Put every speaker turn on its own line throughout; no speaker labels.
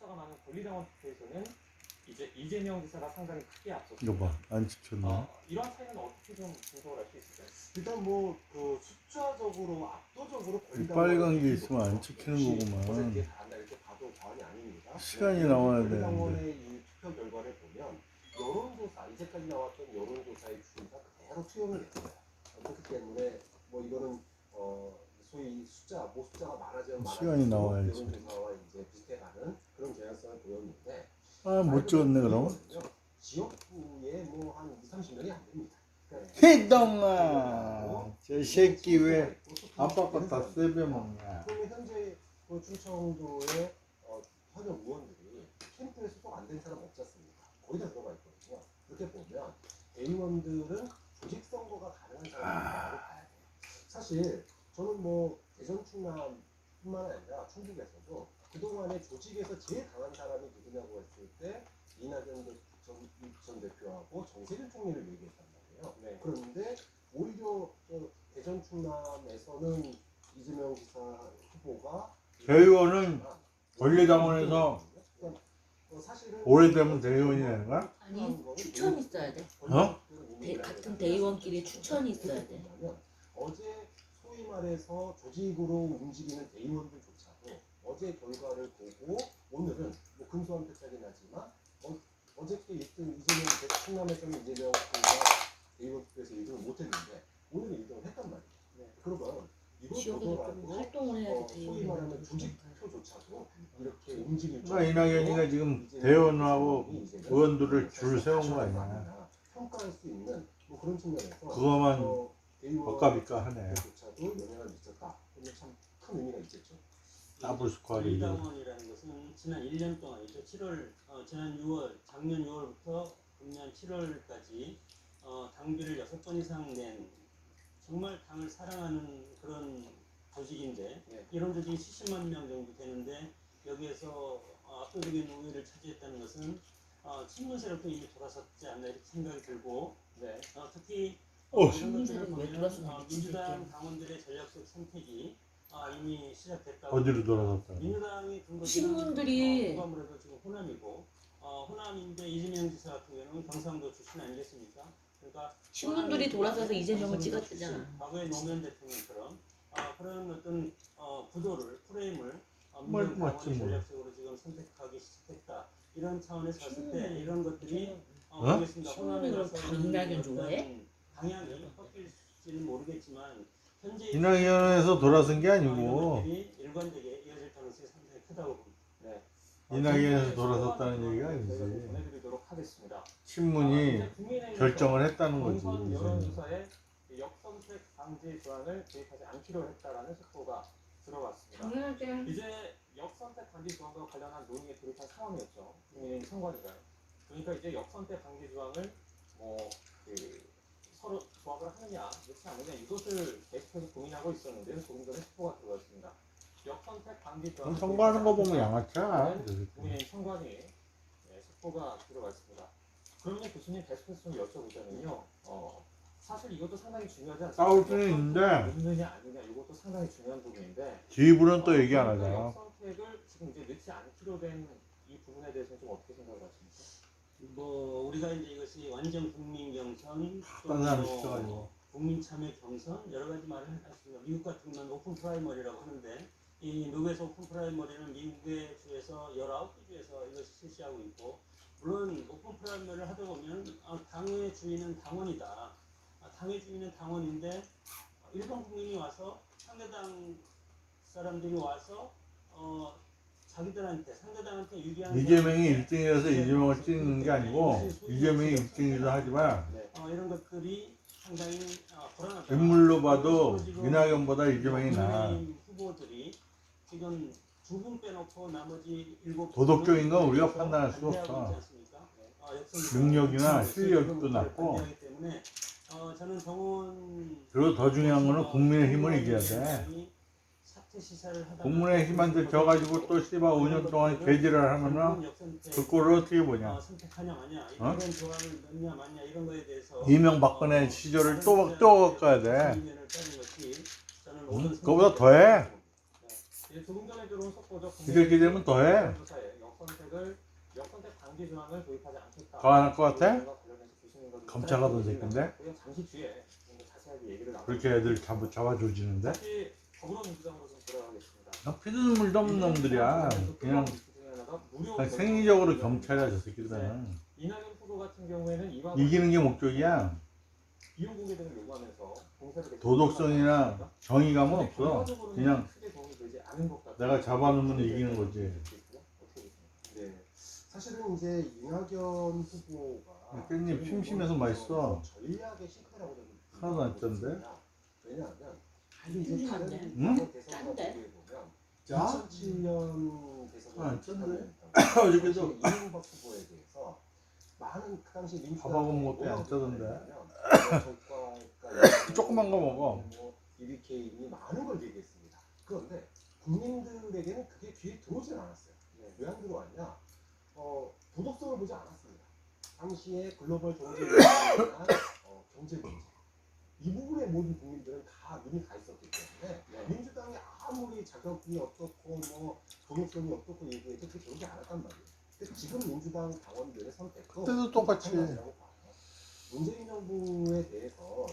숫자가 많은 권리당원 투표에서는 이제 이재명 지사가 상당히 크게 앞섰습니다.
이거 봐, 안 지켰네.
이런 차이는 어떻게 좀 분석을 할 수 있을까요?
일단 뭐 그 숫자적으로 압도적으로
빨간 게 있으면 안 찍히는 거구만.
이게 다른다 이렇게 봐도 과언이 아닙니다.
시간이 나와야 되는데.
권리당원의 이 투표 결과를 보면 여론조사 이제까지 나왔던 여론조사의 추이가 그대로 투영이 됐어요. 그렇기 때문에 뭐 이거는 소위 숫자 뭐 숫자가 많아지면
시간이 나와야지.
여론조사와 이제 비슷해가는 그런 경향성을 보였는데
아, 못 찍었네 그럼.
지역구에 뭐 한 20-30명이 안 됩니다.
희동아, 저 새끼 왜 아빠 거 다 세배 먹냐?
그러면 현재 그 충청도의 현역 의원들이 캠프에 소속 안 된 사람 없지 않습니까? 거의 다 들어가 있거든요. 그렇게 보면 대의원들은 조직 선거가 가능한 사람이라고 봐야 돼요. 사실 저는 뭐 대전 충남뿐만 아니라 충북에서도 그동안에 조직에서 제일 강한 사람이 누구냐고 했을 때 이낙연 전 대표하고 정세균 총리를 얘기했단 말이에요.
네.
그런데 오히려 대전 충남에서는 이재명 지사 후보가
대의원은 권리당원에서
사실은
오래되면 대의원이 되는 거야?
아니, 추천이 있어야 돼. 같은 대의원끼리 추천이 있어야 돼.
어제 소위 말해서 조직으로 움직이는 대의원들조차도 어제 결과를 보고 오늘은 뭐 근소한 패착이 나지만 어저께 1등 이재명 충남에서는 이재명 후보가 대의원 투표에서 1등을 못했는데 오늘은 1등을 했단 말이에요. 네. 그러면 이걸
지역에서 좀
보더라도
활동을 해야지
소위
대의원이.
말하면 조직 투표조차도 이렇게 움직일
그러니까 이낙연이가 지금 대의원하고 의원들을 줄 세운 거 아니야.
평가할 수 있는 뭐 그런 측면에서
그거만 엇가비까 하네.
조차도 영향을 미쳤다. 그러면 참 큰 의미가 있겠죠.
더블 스코어를
권리당원이라는 것은 지난 1년 동안이죠. 지난 6월, 작년 6월부터 금년 7월까지 당비를 6번 이상 낸 정말 당을 사랑하는 그런 조직인데
네.
이런 조직이 70만 명 정도 되는데 여기에서 압도적인 우위를 차지했다는 것은 친문세력도 이미 돌아섰지 않나 이렇게 생각이 들고
네.
특히 이런 것들을
친문세력이 왜
보면
돌아섰나
민주당 당원들의 전략적 선택이 이미 시작됐다고.
어디로 돌아섰다?
민주당이 든 것은
신문들이
아무래도 지금 호남이고 호남인데 이재명 지사 같은 경우는 경상도 출신 아니겠습니까? 그러니까
신문들이 돌아서서 이재명을 찍었잖아.
과거의 노무현 대통령처럼 그런 어떤 구도를 프레임을
뭘
민주당
맞지
당원이
뭐.
전략적으로 지금 선택하기 시작했다. 이런 차원에서 봤을 때 이런 것들이
어?
모르겠습니다.
신문이
호남에
그럼
가서
다 이낙연 좋아해?
방향이 꺾일지는 모르겠지만 현재
이낙연에서 돌아선 게 아니고
일관되게 이어질 가능성이 상당히 크다고 봅니다.
네.
이낙연에서 돌아섰다는 얘기가
저희가
아니지.
보내드리도록 하겠습니다.
친문이 결정을 했다는 거지.
경선
이제.
여론조사에 역선택 방지 조항을 도입하지 않기로 했다라는 속보가 들어왔습니다.
당연하지.
이제 역선택 방지 조항과 관련한 논의에 돌입한 상황이었죠. 국민의힘 선관위가요. 그러니까 이제 역선택 방지 조항을 서로 조합을 하느냐, 넣지 않느냐 이것을 계속해서 고민하고 있었는데요. 조금 전에 속보가 들어왔습니다. 역선택 방지 조항.
선거하는 거 보면 양아치야.
국민의힘 선관위 속보가 들어왔습니다. 그러면 교수님 계속해서 좀 여쭤보자면요. 사실 이것도 상당히 중요하지 않습니까?
싸울 수는 있는데
넣느냐 아니냐 이것도 상당히 중요한 부분인데
지휘부는 또 얘기 안 하잖아.
역선택을 지금 이제 넣지 않기로 된 이 부분에 대해서는 좀 어떻게 생각을 하십니까?
뭐 우리가 이제 이것이 완전 국민 경선,
딴 사람 시켜가지고.
국민 참여 경선 여러 가지 말을 했습니다. 미국 같은 건 오픈 프라이머리라고 하는데 이 미국에서 오픈 프라이머리는 미국의 주에서 19개 주에서 이것이 실시하고 있고 물론 오픈 프라이머리를 하다 보면 당의 주인은 당원이다. 당의 주인은 당원인데 일반 국민이 와서 상대당 사람들이 와서 자기들한테 상대당한테 유리한
이재명이 1등이라서 이재명을 찍는 게 아니고 이재명이 1등이기도 하지만
이런 것들이 상당히 불안하다.
인물로 봐도 이낙연보다 이재명이 나아.
국민의힘 후보들이 지금 두 분 빼놓고 나머지 7
도덕적인 건 우리가 판단할 수가 없어. 능력이나 실력도 낮고.
때문에 저는 정원
그리고 더 중요한 거는 국민의힘을 이겨야 돼. 국민의힘한테 져가지고 또 씨발 5년 동안 개지를 하면은 그 꼴을 어떻게 보냐.
선택하냐 마냐
어?
이런 조항을 넣냐 마냐 이런 거에 대해서
이명박근혜 시절을 또 가야 돼.
응?
그거보다 더해.
조금 전에 들어온 속보죠.
이렇게 되면 더해.
조사에 역선택 선택을 여권택 방지 조항을 도입하지 않겠다.
그거 안 할 것 같아?
이와 관련해서 교수님과
검찰 하던 새끼인데?
잠시 뒤에 좀 더 자세하게 얘기를
그렇게 애들 잡아조지는데?
다시 더불어민주당으로 좀 돌아가겠습니다.
피눈물 없는 놈들이야. 그냥 생리적으로 경찰이야 저 새끼들은.
이낙연 후보 같은 경우에는 이와
이기는 게 목적이야.
비용 공개 등을 요구하면서 공세를
도덕성이나 정의감은
근데
없어.
결과적으로는
그냥
크게 도움이 되지 않은 것 같아요.
내가 잡아놓으면 이기는 거지.
어떻게 보세요?
네. 사실은 이제 이낙연 후보가
깻잎 심심해서 맛있어.
전략의 실패라고 저는
하나도 안 짠데?
왜냐하면 아니 이제 다른
응?
대선과
짠데?
비교해 보면
짜?
2007년 대선
안 짠데?
어저께도 이명박 후보에 대해서 많은 그 당시
밥하고 먹을 때안 짜던데?
정과가
조그만 거 먹어.
BBK니 많은 걸 얘기했습니다. 그런데 국민들에게는 그게 귀에 들어오진 않았어요. 왜 안 들어왔냐? 도덕성을 보지 않았습니다. 당시에 글로벌 경제문제나 경제 문제 이 부분에 모든 국민들은 다 눈이 가 있었기 때문에 민주당이 아무리 자격이 어떻고 뭐 도덕성이 어떻고 얘기해도 그게 들어오지 않았단 말이에요. 근데 지금 민주당 당원들의 선택도
그때도 똑같이.
마찬가지라고 봐요. 문재인 정부에 대해서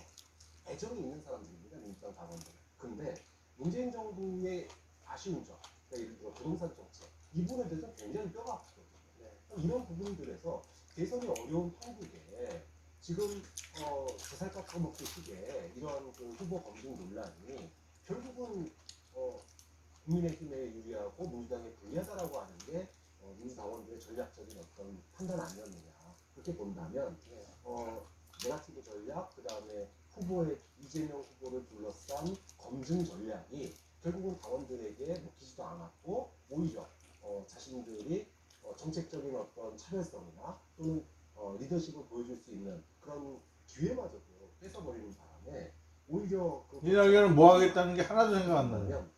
애정이 있는 사람들입니다. 민주당 당원들은. 근데 문재인 정부의 아쉬운 점, 그러니까 예를 들어 부동산 정책 이 부분에 대해서 굉장히 뼈가 아프거든요. 이런 부분들에서 대선이 어려운 판국에 지금 젖살 깎아먹기 식의 이러한 그 후보 검증 논란이 결국은 국민의힘에 유리하고 민주당에 불리하다라고 하는 게 민주당원들의 전략적인 어떤 판단 아니었느냐 그렇게 본다면 네거티브 전략 그 다음에 후보의 이재명 후보를 둘러싼 검증 전략이 결국은 당원들에게 먹히지도 않았고 오히려 자신들이 정책적인 어떤 차별성이나 또는 리더십을 보여줄 수 있는 그런 기회마저도 뺏어버리는 바람에 오히려 그
이낙연은 뭐 하겠다는 게 하나도 생각 안 나요.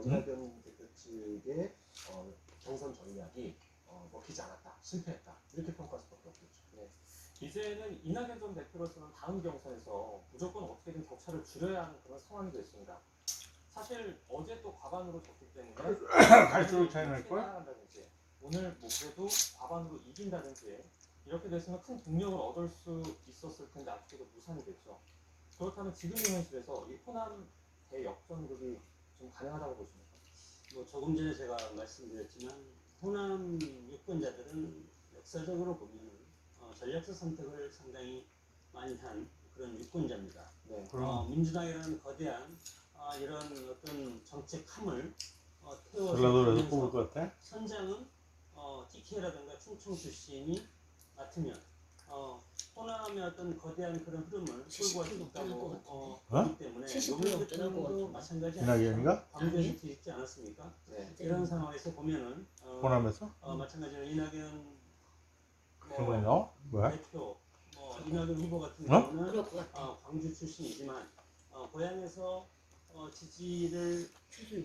이낙연 대표 측의 경선 전략이 먹히지 않았다, 실패했다 이렇게 평가할 수밖에 없겠죠.
이제는 이낙연 전 대표로서는 다음 경선에서 무조건 어떻게든 격차를 줄여야 하는 그런 상황이 됐습니다. 사실 어제 또 과반으로 졌기 때문에
갈수록 차이 날 걸?
따라간다든지 오늘 뭐 그래도 과반으로 이긴다든지 이렇게 됐으면 큰 동력을 얻을 수 있었을 텐데 아쉽게도 무산이 됐죠. 그렇다면 지금의 현실에서 이 호남 대역전극이 좀 가능하다고 보십니까?
뭐 조금 전에 제가 말씀드렸지만 호남 유권자들은 역사적으로 보면 전략적 선택을 상당히 많이 한 그런 유권자입니다.
네.
민주당이라는 거대한 이런 어떤 정책함을
전라도에서 뽑을
태워서
것 같아?
선장은 TK라든가 충청 출신이 맡으면 호남의 어떤 거대한 그런 흐름을 끌고 갈 수 있다고 보기 때문에
70%
노무현
어쩌라고
대통령도
같은데.
마찬가지
이낙연이가?
광주에서 뒤집지 않았습니까?
네.
이런 상황에서 보면은
호남에서?
마찬가지로 이낙연
그거에 넣어? 뭐야?
대표 이낙연 후보 같은
어?
경우는
그럴 것 같아.
광주 출신이지만 고향에서 지지를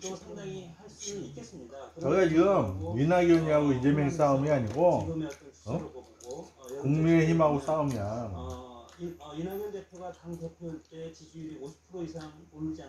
또 상당히 할 수는 있겠습니다.
저게 지금 이낙연이하고 이재명 싸움이 아니고
지금의 어떤 추세로 보고
국민의힘하고 싸움이야.
이낙연 대표가 당 대표일 때 지지율이 50% 이상 오르지